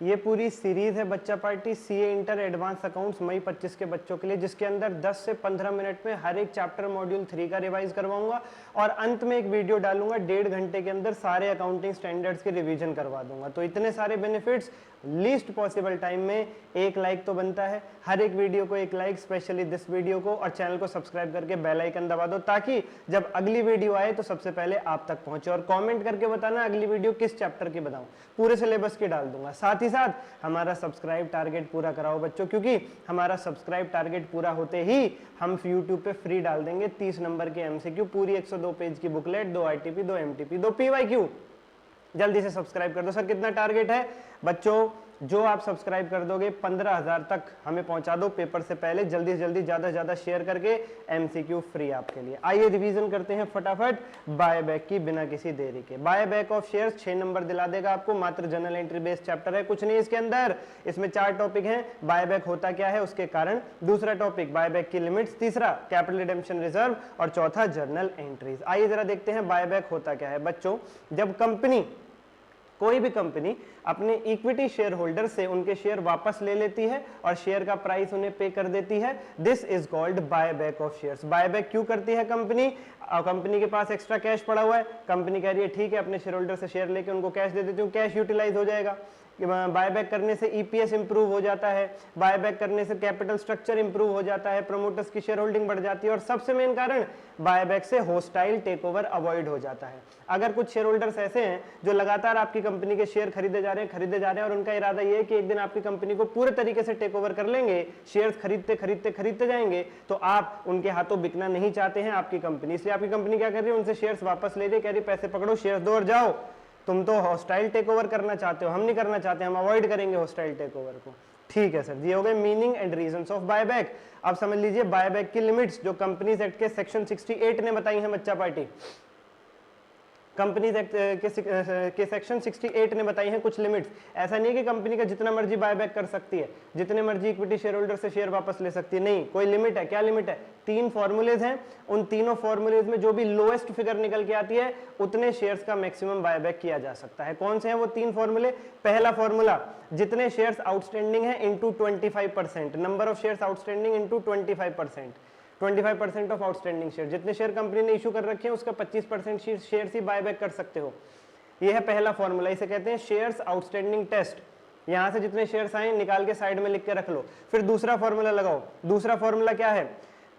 ये पूरी सीरीज है बच्चा party CA inter advance accounts May 25 के बच्चों के लिए, जिसके अंदर 10 से 15 मिनट में हर एक चैप्टर मॉड्यूल 3 का रिवाइज करवाऊंगा और अंत में एक वीडियो डालूंगा 1.5 घंटे के अंदर सारे अकाउंटिंग स्टैंडर्ड्स के रिवीजन करवा दूंगा। तो इतने सारे बेनिफिट्स लीस्ट पॉसिबल टाइम में। एक लाइक तो बनता है, हर एक वीडियो को एक लाइक, स्पेशली दिस वीडियो को, और चैनल को सब्सक्राइब करके बेल आइकन दबा दो ताकि जब अगली वीडियो आए तो सबसे पहले आप तक पहुंचे। और कमेंट करके बताना अगली वीडियो किस चैप्टर की बनाऊं, पूरे सिलेबस की डाल दूंगा। साथ ही साथ हमारा सब्सक्राइब टारगेट पूरा कराओ बच्चों, क्योंकि हमारा सब्सक्राइब टारगेट पूरा होते ही हम यूट्यूब पे फ्री डाल देंगे 30 नंबर के एमसीक्यू, पूरी 102 पेज की बुकलेट, 2 आईटीपी, 2 एमटीपी, 2 पीवाईक्यू। जल्दी से सब्सक्राइब कर दो। सर कितना टारगेट है बच्चों? जो आप सब्सक्राइब कर दोगे 15,000 तक हमें पहुंचा दो पेपर से पहले, जल्दी से जल्दी ज्यादा से ज्यादा शेयर करके, एमसीक्यू फ्री आपके लिए। आइए रिवीजन करते हैं फटाफट बायबैक की बिना किसी देरी के। बायबैक ऑफ शेयर्स 6 नंबर दिला देगा आपको, मात्र जनरल एंट्री बेस्ड चैप्टर है, कुछ नहीं इसके अंदर। इसमें 4 टॉपिक हैं, बायबैक होता क्या है उसके कारण, दूसरा टॉपिक बायबैक की लिमिट्स, तीसरा कैपिटल रिडेम्पशन रिजर्व और चौथा जर्नल एंट्रीज। आइए जरा देखते हैं बायबैक होता क्या है बच्चों। जब कंपनी, कोई भी कंपनी अपने इक्विटी शेयर होल्डर से उनके शेयर वापस ले लेती है और शेयर का प्राइस उन्हें पे कर देती है, this is called buyback of shares. Buyback क्यों करती है कंपनी? कंपनी के पास एक्स्ट्रा कैश पड़ा हुआ है, कंपनी कह रही है ठीक है अपने शेयर होल्डर से शेयर लेके उनको कैश दे देती हूँ, कैश यूटिलाइज हो जाएगा। बायबैक करने से ईपीएस इंप्रूव हो जाता है, बायबैक करने से कैपिटल स्ट्रक्चर इंप्रूव हो जाता है, प्रमोटर्स की शेयर होल्डिंग बढ़ जाती है, और सबसे मेन कारण बायबैक से होस्टाइल टेकओवर अवॉइड हो जाता है। अगर कुछ शेयर होल्डर्स ऐसे हैं जो लगातार आपकी कंपनी के शेयर खरीदे जा रहे हैं और उनका इरादा ये है कि एक दिन आपकी कंपनी को पूरे तरीके से टेक ओवर कर लेंगे, शेयर्स खरीदते जाएंगे, तो आप उनके हाथों बिकना नहीं चाहते हैं आपकी कंपनी, इसलिए आपकी कंपनी क्या कर रही है, उनसे शेयर्स वापस ले रही है, कह रही पैसे पकड़ो शेयर्स दो और जाओ। तुम तो हॉस्टाइल टेक ओवर करना चाहते हो, हम नहीं करना चाहते, हम अवॉइड करेंगे हॉस्टाइल टेक ओवर को। ठीक है सर, ये हो गए meaning and reasons of buyback. अब समझ लीजिए बायबैक की लिमिट्स जो कंपनीज एक्ट के सेक्शन 68 ने बताई है बच्चा पार्टी। कंपनीज एक्ट के सेक्शन 68 ने बताई हैं कुछ लिमिट्स। ऐसा नहीं है कि कंपनी का जितना मर्जी बायबैक कर सकती है, जितने मर्जी इक्विटी शेयर होल्डर से शेयर वापस ले सकती है, नहीं, कोई लिमिट है। क्या लिमिट है? 3 फॉर्मूलेज हैं, उन तीनों फॉर्मूलेज में जो भी लोएस्ट फिगर निकल के आती है उतने शेयर्स का मैक्सिमम बायबैक किया जा सकता है। कौन से हैं वो 3 फॉर्मूले? पहला फॉर्मूला, जितने शेयर्स आउटस्टैंडिंग है into 25%, number of shares outstanding into 25%, 25% of outstanding share, जितने शेयर कंपनी ने इशू कर रखे हैं उसका 25% शेयर ही बायबैक कर सकते हो। ये है पहला फॉर्मूला, इसे कहते हैं शेयर्स आउटस्टैंडिंग टेस्ट। यहां से जितने शेयर्स आए निकाल के साइड में लिख के रख लो। फिर दूसरा फॉर्मूला लगाओ। दूसरा फॉर्मूला क्या है?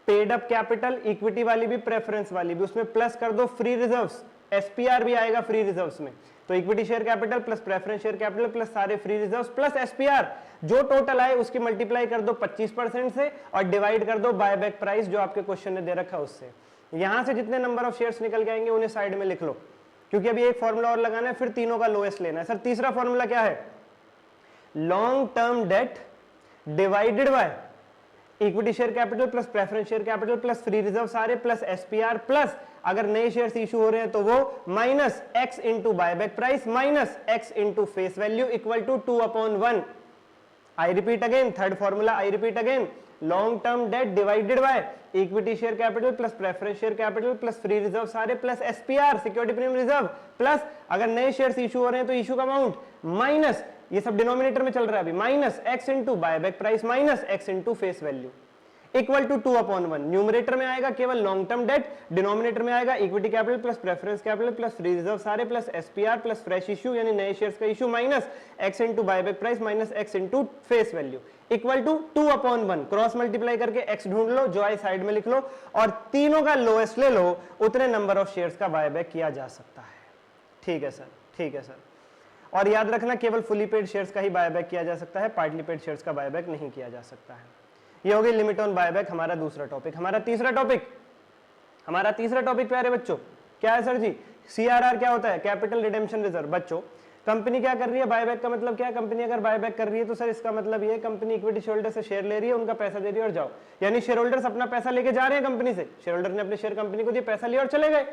पेड अप कैपिटल, इक्विटी वाली भी प्रेफरेंस वाली भी, उसमें प्लस कर दो फ्री रिजर्व्स, एसपीआर भी आएगा फ्री रिजर्व्स में। तो equity share capital plus preference share capital plus सारे फ्री रिजर्व्स प्लस एसपीआर, जो टोटल आए उसकी मल्टीप्लाई कर दो 25% से और डिवाइड कर दो बायबैक प्राइस जो आपके क्वेश्चन ने दे रखा है उससे। यहां से जितने नंबर ऑफ शेयर्स निकल के आएंगे उन्हें साइड में लिख लो, क्योंकि अभी एक फॉर्मूला और लगाना है, फिर तीनों का लोएस्ट लेना है। सर तीसरा फॉर्मूला क्या है? Long term debt divided by equity share capital plus preference share capital plus free reserve सारे प्लस एसपीआर प्लस अगर नए शेयर्स इशू हो रहे हैं तो वो minus X into buyback price minus X into face value equal to 2/1। I repeat again, third formula I repeat again, long term debt divided by equity share capital plus preference share capital plus free reserve सारे plus SPR security premium reserve plus अगर नए shares issue हो रहे हैं तो issue का amount minus, ये सब डिनोमिनेटर में चल रहा है अभी, minus X into buyback price minus X into face value equal to 2/1। Numerator में आएगा केवल लॉन्ग टर्म डेट, डिनोमिनेटर में आएगा equity capital plus preference capital plus free reserve सारे plus SPR plus fresh issue यानी नए शेयर्स का issue minus X into buyback price minus X into face value equal to 2/1। Cross multiply करके X ढूंढ लो, जो आई साइड में लिख लो और तीनों का लोएस्ट ले लो, उतने नंबर ऑफ शेयर्स का बायबैक किया जा सकता है। ठीक है सर, ठीक है सर। और याद रखना केवल फुली पेड शेयर्स का ही बायबैक किया जा सकता है, पार्टली पेड शेयर्स का बायबैक नहीं किया जा सकता है। ये हो गई लिमिट ऑन बायबैक, हमारा दूसरा टॉपिक। हमारा तीसरा टॉपिक प्यारे बच्चों क्या है सर जी? सीआरआर क्या होता है? Capital redemption reserve. बच्चों कंपनी क्या कर रही है? बायबैक का मतलब क्या है? कंपनी अगर बायबैक कर रही है तो सर इसका मतलब ये है कंपनी इक्विटी शेयर होल्डर से शेयर ले रही है, उनका पैसा दे रही है और जाओ, यानी शेयर होल्डर्स अपना पैसा लेके जा रहे हैं कंपनी से, शेयर होल्डर ने अपने शेयर कंपनी को दिए, पैसा लिया और चले गए।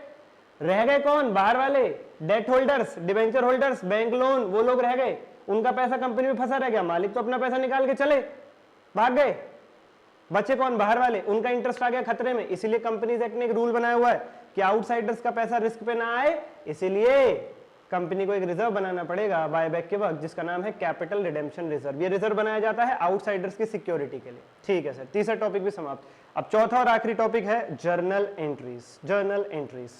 रह गए कौन? बाहर वाले debt holders, debenture holders, bank loan, वो लोग रह गए, उनका पैसा कंपनी में फंसा रह गया, मालिक तो अपना पैसा निकाल के चले भाग गए, बचे कौन? बाहर वाले, उनका इंटरेस्ट आ गया खतरे में। इसीलिए कंपनीज एक्ट ने एक रूल बनाया हुआ है कि आउटसाइडर्स का पैसा रिस्क पे ना आए, इसीलिए कंपनी को एक रिजर्व बनाना पड़ेगा बायबैक के वक्त, जिसका नाम है कैपिटल रिडेम्पशन रिजर्व। ये रिजर्व बनाया जाता है आउटसाइडर्स की सिक्योरिटी के लिए। ठीक है सर, तीसरा टॉपिक भी समाप्त। अब चौथा और आखिरी टॉपिक है journal entries. Journal entries,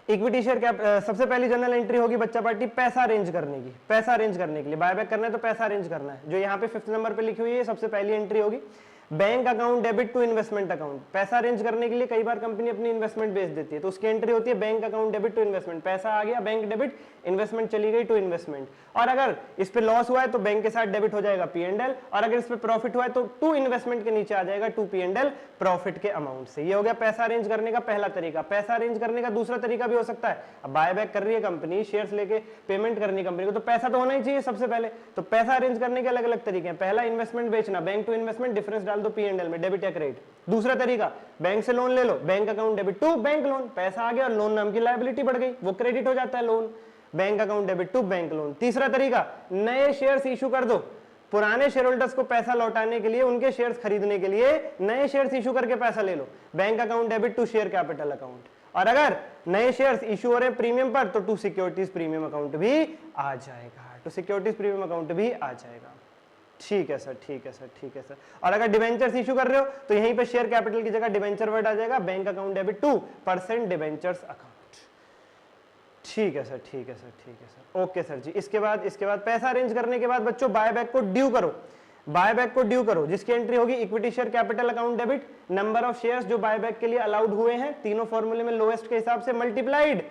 equity share cap, सबसे पहली जर्नल एंट्री होगी बच्चा पार्टी पैसा अरेंज करने की। पैसा अरेंज करने के लिए बायबैक करना है तो पैसा अरेंज करना है, जो यहाँ पे 5th नंबर पे लिखी हुई है, सबसे पहली एंट्री होगी। Bank account debit to investment account, पैसा अरेंज करने के लिए कई बार कंपनी अपनी इन्वेस्टमेंट बेच देती है, तो उसकी एंट्री होती है bank account debit to investment. पैसा आ गया, बैंक डेबिट, इन्वेस्टमेंट चली गई टू इन्वेस्टमेंट। और अगर इस पे लॉस हुआ है तो बैंक के साथ डेबिट हो जाएगा P&L, और अगर इस पे प्रॉफिट हुआ है तो टू इन्वेस्टमेंट के नीचे आ जाएगा टू P&L प्रॉफिट के अमाउंट से। ये हो गया पैसा अरेंज करने का पहला तरीका। पैसा अरेंज करने का दूसरा तरीका भी हो सकता है, अब बायबैक कर रही है कंपनी, शेयर्स लेके पेमेंट करनी कंपनी को, तो पैसा तो होना ही चाहिए सबसे पहले। तो पैसा अरेंज करने के अलग अलग तरीके हैं। पहला इन्वेस्टमेंट बेचना, बैंक टू इन्वेस्टमेंट, डिफरेंस डाल दो P&L में, डेबिट या क्रेडिट। दूसरा तरीका बैंक से लोन ले लो, bank account debit to bank loan, पैसा आ गया और लोन नाम की लायबिलिटी बढ़ गई, वो क्रेडिट हो जाता है loan, bank account debit to bank loan. तीसरा तरीका नए शेयर्स इशू कर दो, पुराने शेयर होल्डर्स को पैसा लौटाने के लिए, उनके शेयर्स खरीदने के लिए नए शेयर्स इशू करके पैसा ले लो, bank account debit to share capital account. और अगर नए शेयर्स इशू हो रहे हैं प्रीमियम पर तो टू सिक्योरिटीज प्रीमियम अकाउंट भी आ जाएगा, टू सिक्योरिटीज प्रीमियम अकाउंट भी आ जाएगा। ठीक है सर, ठीक है सर, ठीक है सर। और अगर डिवेंचर्स इशू कर रहे हो तो यहीं पे शेयर कैपिटल की जगह डिवेंचर वर्ड आ जाएगा, bank account debit to % debentures account. ठीक है सर, ठीक है सर, ठीक है सर, ओके सर जी। इसके बाद पैसा अरेंज करने के बाद बच्चों बायबैक को ड्यू करो, बायबैक को ड्यू करो, जिसकी एंट्री होगी equity share capital account debit, number of shares जो बायबैक के लिए अलाउड हुए हैं तीनों फॉर्मूले में लोएस्ट के हिसाब से, मल्टीप्लाइड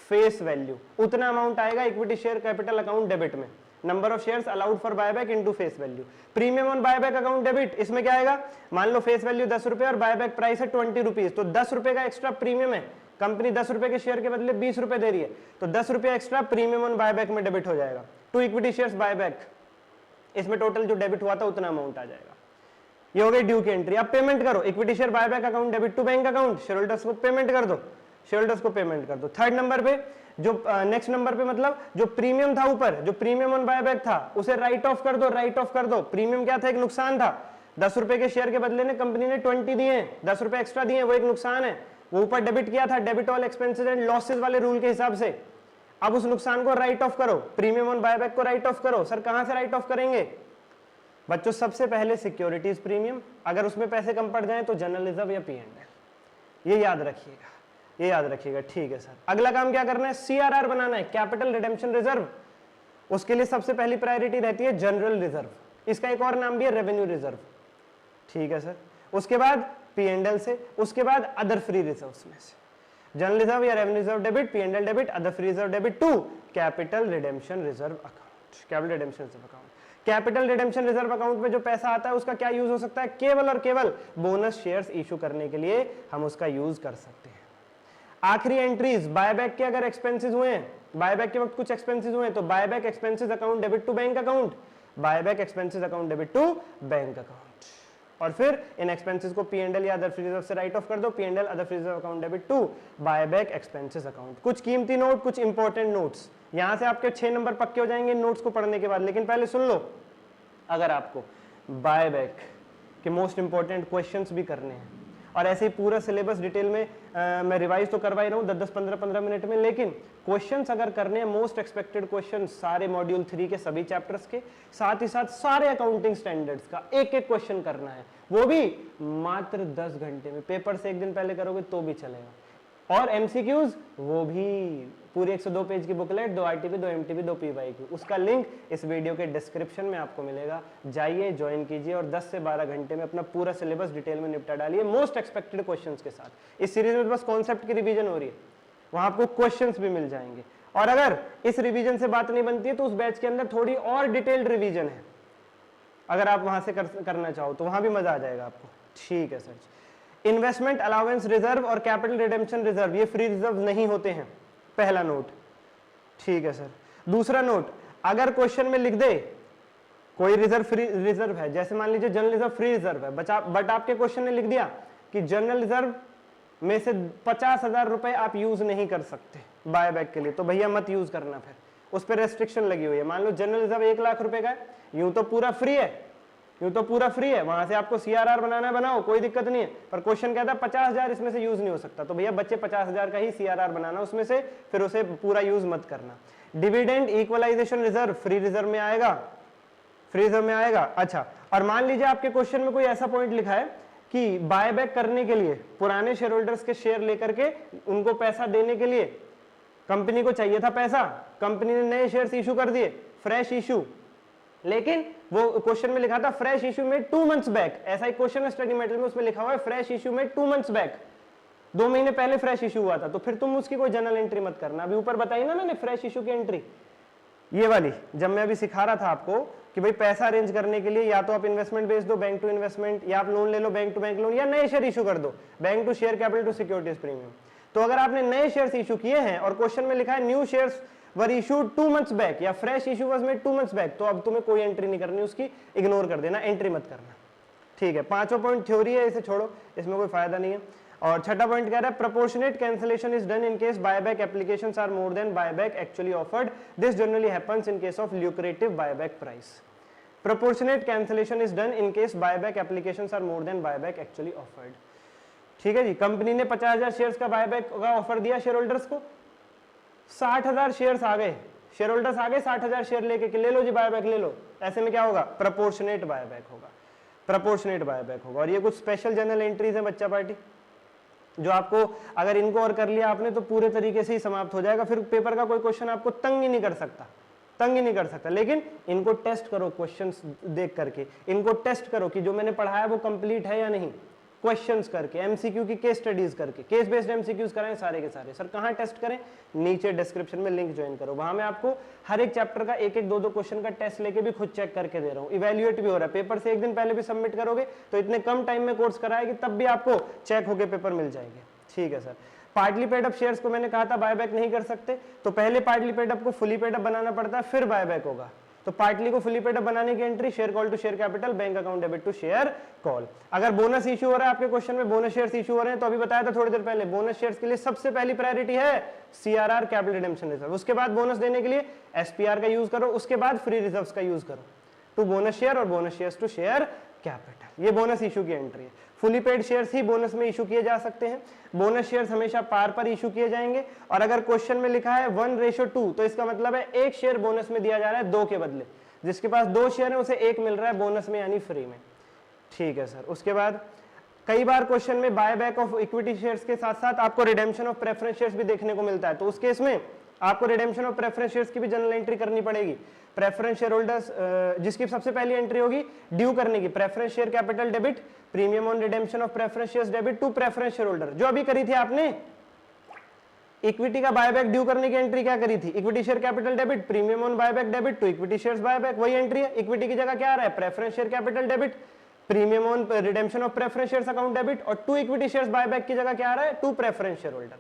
फेस वैल्यू, उतना अमाउंट आएगा equity share capital account debit में, number of shares allowed for buyback into face value. Premium on buyback account debit, इसमें क्या आएगा, मान लो फेस वैल्यू 10 रुपए और बायबैक प्राइस है 20 रुपीज, तो 10 रुपए का एक्स्ट्रा प्रीमियम है, कंपनी 10 रुपए के शेयर के बदले 20 रुपए दे रही है, तो 10 रुपए एक्स्ट्रा प्रीमियम ऑन बायबैक में डेबिट हो जाएगा टू इक्विटी शेयर्स बायबैक, इसमें टोटल जो डेबिट हुआ था उतना अमाउंट आ जाएगा। ये हो गई ड्यू की एंट्री। अब पेमेंट करो, equity share buyback account debit to bank account, share holders को पेमेंट कर दो, शेयर होल्डर्स को पेमेंट कर दो। थर्ड नंबर पे जो नेक्स्ट नंबर पे मतलब जो प्रीमियम था ऊपर, जो प्रीमियम ऑन बायबैक था उसे राइट ऑफ कर दो, राइट ऑफ कर दो। प्रीमियम क्या था, एक नुकसान था, 10 रुपए के शेयर के बदले ने कंपनी ने 20 दिए, 10 रुपए एक्स्ट्रा दिए, वो एक नुकसान है, वो ऊपर डेबिट किया था debit all expenses and losses वाले रूल के हिसाब से। अब उस नुकसान को राइट ऑफ करो, प्रीमियम ऑन बायबैक को राइट ऑफ करो। सर कहां से राइट ऑफ करेंगे बच्चों, सबसे पहले सिक्योरिटीज प्रीमियम, अगर उसमें पैसे कम पड़ जाए तो जनरल रिजर्व या P&L, ये याद रखिएगा, ये याद रखिएगा। ठीक है सर, अगला काम क्या करना है, CRR बनाना है, कैपिटल रिडेम्पशन रिजर्व। उसके लिए सबसे पहली प्रायोरिटी रहती है जनरल रिजर्व, इसका एक और नाम भी है रेवेन्यू रिजर्व। ठीक है सर, उसके बाद P&L से, उसके बाद अदर फ्री रिजर्व्स में से, जनरल रिजर्व या revenue reserve debit, P&L debit, other free reserve debit to capital redemption reserve account, capital redemption reserve account. Capital redemption reserve account में जो पैसा आता है उसका क्या यूज हो सकता है, केवल और केवल बोनस शेयर्स इशू करने के लिए हम उसका यूज कर सकते हैं। आखिरी एंट्रीज, बायबैक के अगर एक्सपेंसेस हुए हैं, बायबैक के वक्त कुछ एक्सपेंसेस हुए हैं तो buyback expenses account debit to bank account, buyback expenses account debit to bank account. और फिर इन एक्सपेंसेस को P&L या अदर फ्री रिजर्व से राइट ऑफ कर दो, P&L other free reserve account debit to buyback expenses account. कुछ कीमती नोट, कुछ इंपॉर्टेंट नोट्स, यहां से आपके 6 नंबर पक्के हो जाएंगे इन नोट्स को पढ़ने के बाद। लेकिन पहले सुन लो, अगर आपको बायबैक के मोस्ट इंपॉर्टेंट क्वेश्चंस भी करने हैं और ऐसे ही पूरा सिलेबस डिटेल में मैं रिवाइज तो करवा ही रहा हूँ 10-10, 15-15 मिनट में, लेकिन क्वेश्चंस अगर करने हैं मोस्ट एक्सपेक्टेड क्वेश्चन सारे मॉड्यूल 3 के सभी चैप्टर्स के, साथ ही साथ सारे अकाउंटिंग स्टैंडर्ड्स का एक एक क्वेश्चन करना है, वो भी मात्र 10 घंटे में। पेपर से एक दिन पहले करोगे तो भी चलेगा। और MCQs वो भी पूरी 102 पेज की बुकलेट, 2 RTP, 2 MTP, 2 PYQ, उसका लिंक इस वीडियो के डिस्क्रिप्शन में आपको मिलेगा, जाइए ज्वाइन कीजिए और 10 से 12 घंटे में अपना पूरा सिलेबस डिटेल में निपटा डालिए मोस्ट एक्सपेक्टेड क्वेश्चंस के साथ। इस सीरीज में बस कॉन्सेप्ट की रिवीजन हो रही है, वहां आपको क्वेश्चंस भी मिल जाएंगे। और अगर इस रिवीजन से बात नहीं बनती है तो उस बैच के अंदर थोड़ी और डिटेल्ड रिवीजन है, अगर आप वहां से करना चाहो तो वहां भी मजा आ जाएगा आपको। ठीक है सर। इन्वेस्टमेंट अलाउंस रिजर्व और कैपिटल रिडेम्पशन रिजर्व ये फ्री रिजर्व नहीं होते हैं, पहला नोट। ठीक है सर। दूसरा नोट, अगर क्वेश्चन में लिख दे कोई रिजर्व फ्री रिजर्व है, जैसे मान लीजिए जनरल रिजर्व फ्री रिजर्व है, बट आपके क्वेश्चन ने लिख दिया कि जनरल रिजर्व में से 50,000 रुपए आप यूज नहीं कर सकते बायबैक के लिए, तो भैया मत यूज करना, फिर उस पर रेस्ट्रिक्शन लगी हुई है। मान लो जनरल रिजर्व 1 लाख रुपए का है, यूं तो पूरा फ्री है, यूं तो पूरा फ्री है, वहां से आपको CRR बनाना है बनाओ, कोई दिक्कत नहीं है, पर क्वेश्चन कहता है 50,000 इसमें से यूज नहीं हो सकता, तो भैया बच्चे 50,000 का ही CRR बनाना उसमें से, फिर उसे पूरा यूज मत करना। Dividend equalisation reserve free reserve में आएगा, फ्री रिजर्व में आएगा। अच्छा, और मान लीजिए आपके क्वेश्चन में कोई ऐसा पॉइंट लिखा है कि बायबैक करने के लिए पुराने शेयर होल्डर्स के शेयर लेकर के उनको पैसा देने के लिए कंपनी को चाहिए था पैसा, कंपनी ने नए शेयर्स इशू कर दिए, फ्रेश इशू, लेकिन वो क्वेश्चन में लिखा था फ्रेश इशू में 2 मंथ्स बैक, ऐसा एक क्वेश्चन है स्टडी मेटेरियल में, उसमें लिखा हुआ है फ्रेश इशू में 2 मंथ्स बैक, 2 महीने पहले फ्रेश इशू हुआ था, तो फिर तुम उसकी कोई जनरल एंट्री मत करना। अभी ऊपर बताई ना मैंने फ्रेश इशू की एंट्री, ये वाली, जब मैं अभी सिखा रहा था आपको कि भाई पैसा अरेंज करने के लिए या तो आप इन्वेस्टमेंट बेच दो बैंक टू इन्वेस्टमेंट, या आप लोन ले लो बैंक टू बैंक लोन, या नए शेयर इशू कर दो bank to share capital to securities premium. तो अगर आपने नए शेयर्स इशू किए हैं और क्वेश्चन में लिखा है new shares were issued 2 months back या fresh issue was made 2 months back, तो अब तुम्हें कोई एंट्री नहीं करनी, उसकी इग्नोर कर देना, एंट्री मत करना। ठीक है, 5वां पॉइंट थ्योरी है, इसे छोड़ो, इसमें कोई फायदा नहीं है। और 6वां पॉइंट कह रहा है proportionate cancellation is done in case buyback applications are more than buyback actually offered, this generally happens in case of lucrative buyback price. Proportionate cancellation is done in case buyback applications are more than buyback actually offered. ठीक है जी, company ने 50,000 shares का buyback का offer दिया share holders को, 60,000 shares आ गए, share holders आ गए 60,000 share लेके कि ले लो जी बायबैक ले लो, ऐसे में क्या होगा, प्रोपोर्शनेट बायबैक होगा, प्रोपोर्शनेट बायबैक होगा। और ये कुछ स्पेशल जनरल एंट्रीज है बच्चा पार्टी, जो आपको अगर इनको और कर लिया आपने तो पूरे तरीके से ही समाप्त हो जाएगा, फिर पेपर का कोई क्वेश्चन आपको तंग ही नहीं कर सकता, तंग ही नहीं कर सकता। लेकिन इनको टेस्ट करो, क्वेश्चंस देख करके इनको टेस्ट करो कि जो मैंने पढ़ाया वो कंप्लीट है या नहीं, क्वेश्चंस करके, एमसीक्यू की केस स्टडीज करके, केस बेस्ड एमसीक्यूज कराएं सारे के सारे। सर कहाँ टेस्ट करें, नीचे डिस्क्रिप्शन में लिंक ज्वाइन करो, वहां मैं आपको हर एक चैप्टर का एक एक दो क्वेश्चन का टेस्ट लेके भी खुद चेक करके दे रहा हूँ, इवेल्युएट भी हो रहा है, पेपर से एक दिन पहले भी सबमिट करोगे तो इतने कम टाइम में कोर्स कराएगी तब भी आपको चेक होके पेपर मिल जाएंगे। ठीक है sir, partly paid up shares को मैंने कहा था बायबैक नहीं कर सकते, तो पहले पार्टली पेड अप को फुली पेड अप बनाना पड़ता है, फिर बायबैक होगा। तो पार्टली को फुली पेड अप बनाने की entry share call to share capital, bank account debit to share call. अगर बोनस इशू हो रहा है आपके क्वेश्चन में, बोनस शेयर्स इशू हो रहे हैं, तो अभी बताया था थोड़ी देर पहले, बोनस शेयर्स के लिए सबसे पहली प्रायोरिटी है CRR कैपिटल रिडेम्पशन रिजर्व, उसके बाद बोनस देने के लिए SPR का यूज करो, उसके बाद फ्री रिजर्व्स का यूज करो, टू बोनस शेयर और bonus shares to share capital. ये बोनस इशू की एंट्री है। फुली पेड शेयर्स ही बोनस में इशू किए जा सकते हैं, बोनस शेयर्स हमेशा पार पर इशू किए जाएंगे। और अगर क्वेश्चन में लिखा है 1:2 तो इसका मतलब है एक शेयर बोनस में दिया जा रहा है 2 के बदले, जिसके पास 2 शेयर है उसे 1 मिल रहा है बोनस में यानी फ्री में। ठीक है सर, उसके बाद कई बार क्वेश्चन में बायबैक ऑफ इक्विटी शेयर्स के साथ साथ आपको रिडेम्पशन ऑफ प्रेफरेंस शेयर्स भी देखने को मिलता है, तो उस केस में आपको रिडेम्पशन ऑफ प्रेफरेंस शेयर्स की भी जनरल एंट्री करनी पड़ेगी। प्रेफरेंस शेयर होल्डर्स जिसकी सबसे पहली एंट्री होगी ड्यू करने की, preference share capital debit, premium on redemption of preference shares debit to preference share holder, जो अभी करी थी आपने इक्विटी का बायबैक ड्यू करने की एंट्री क्या करी थी, equity share capital debit, premium on buyback debit to equity shares buyback, वही एंट्री है। इक्विटी की जगह क्या आ रहा है, preference share capital debit, premium on redemption of preference shares account debit, और टू इक्विटी शेयर्स बायबैक की जगह क्या आ रहा है, टू प्रेफरेंस शेयर होल्डर।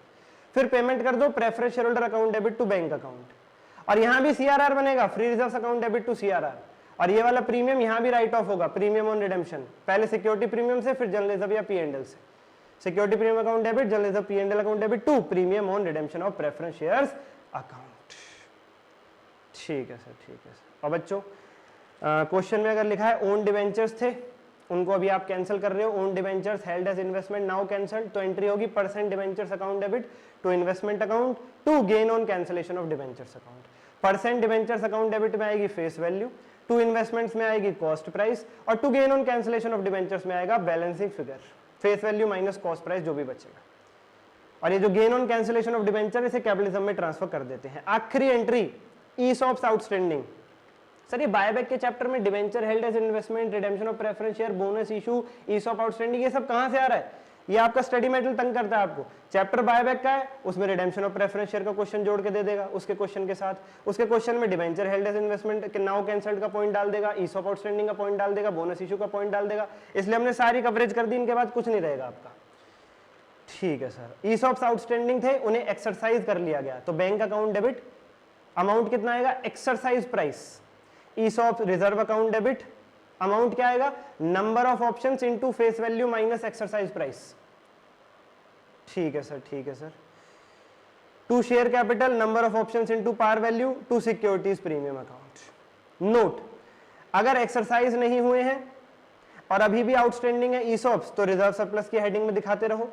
फिर पेमेंट कर दो preference share holder account debit to bank account, और यहां भी CRR बनेगा, free reserves account debit to CRR, और ये वाला प्रीमियम यहां भी राइट ऑफ होगा, प्रीमियम ऑन रिडेम्पशन, पहले सिक्योरिटी प्रीमियम से फिर जनरल रिजर्व या P&L से, security premium account debit, general reserve P&L account debit to premium on redemption of preference shares account. ठीक है सर, ठीक है सर। और बच्चों क्वेश्चन में अगर लिखा है ओन डिवेंचर्स थे, उनको अभी आप कैंसिल कर रहे हो, own debentures held as investment now cancelled, तो एंट्री होगी percent debentures account debit to investment account to gain on cancellation of debentures account. Percent debentures account debit में आएगी फेस वैल्यू, टू इन्वेस्टमेंट्स में आएगी cost price, और to gain on cancellation of debentures में आएगा balancing figure, face value minus cost price जो भी बचेगा। और ये जो gain on cancellation of debenture इसे कैपिटलिज्म में ट्रांसफर कर देते हैं। आखिरी एंट्री ईसॉप्स आउटस्टैंडिंग। सर ये बायबैक के चैप्टर में debenture held as investment, redemption of preference share, bonus issue, ESOP outstanding, ये सब कहां से आ रहा है, ये आपका स्टडी मेटेरियल तंग करता है आपको। चैप्टर बायबैक का है, उसमें रिडेम्पशन ऑफ प्रेफरेंस शेयर का क्वेश्चन जोड़ के दे देगा उसके क्वेश्चन के साथ, उसके क्वेश्चन में डिवेंचर हेल्ड एज इन्वेस्टमेंट के नाउ कैंसल्ड का पॉइंट डाल देगा, ईसॉप आउटस्टैंडिंग का पॉइंट डाल देगा, बोनस इशू का पॉइंट डाल देगा, इसलिए हमने सारी कवरेज कर दी, इनके बाद कुछ नहीं रहेगा आपका। ठीक है सर, ईसॉप्स आउटस्टैंडिंग थे उन्हें एक्सरसाइज कर लिया गया, तो बैंक अकाउंट डेबिट अमाउंट कितना आएगा, exercise price, ESOP reserve account debit amount क्या आएगा, number of options into face value minus exercise price. ठीक है सर, ठीक है sir. To share capital, number of options into par value to securities premium account. Note, अगर exercise नहीं हुए हैं और अभी भी आउटस्टैंडिंग है ईसॉप्स, तो रिजर्व सरप्लस की हेडिंग में दिखाते रहो।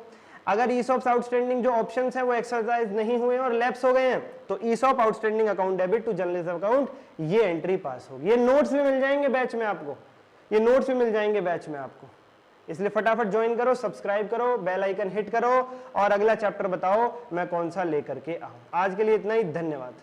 अगर ईसॉप्स आउटस्टैंडिंग जो ऑप्शंस हैं वो एक्सरसाइज नहीं हुए और लैप्स हो गए हैं, तो ESOP outstanding account debit to journalism account, ये एंट्री पास होगी। ये नोट्स भी मिल जाएंगे बैच में आपको, ये नोट्स भी मिल जाएंगे बैच में आपको। इसलिए फटाफट ज्वाइन करो, सब्सक्राइब करो, बेल आइकन हिट करो और अगला चैप्टर बताओ मैं कौन सा लेकर के आऊं। आज के लिए इतना ही, धन्यवाद।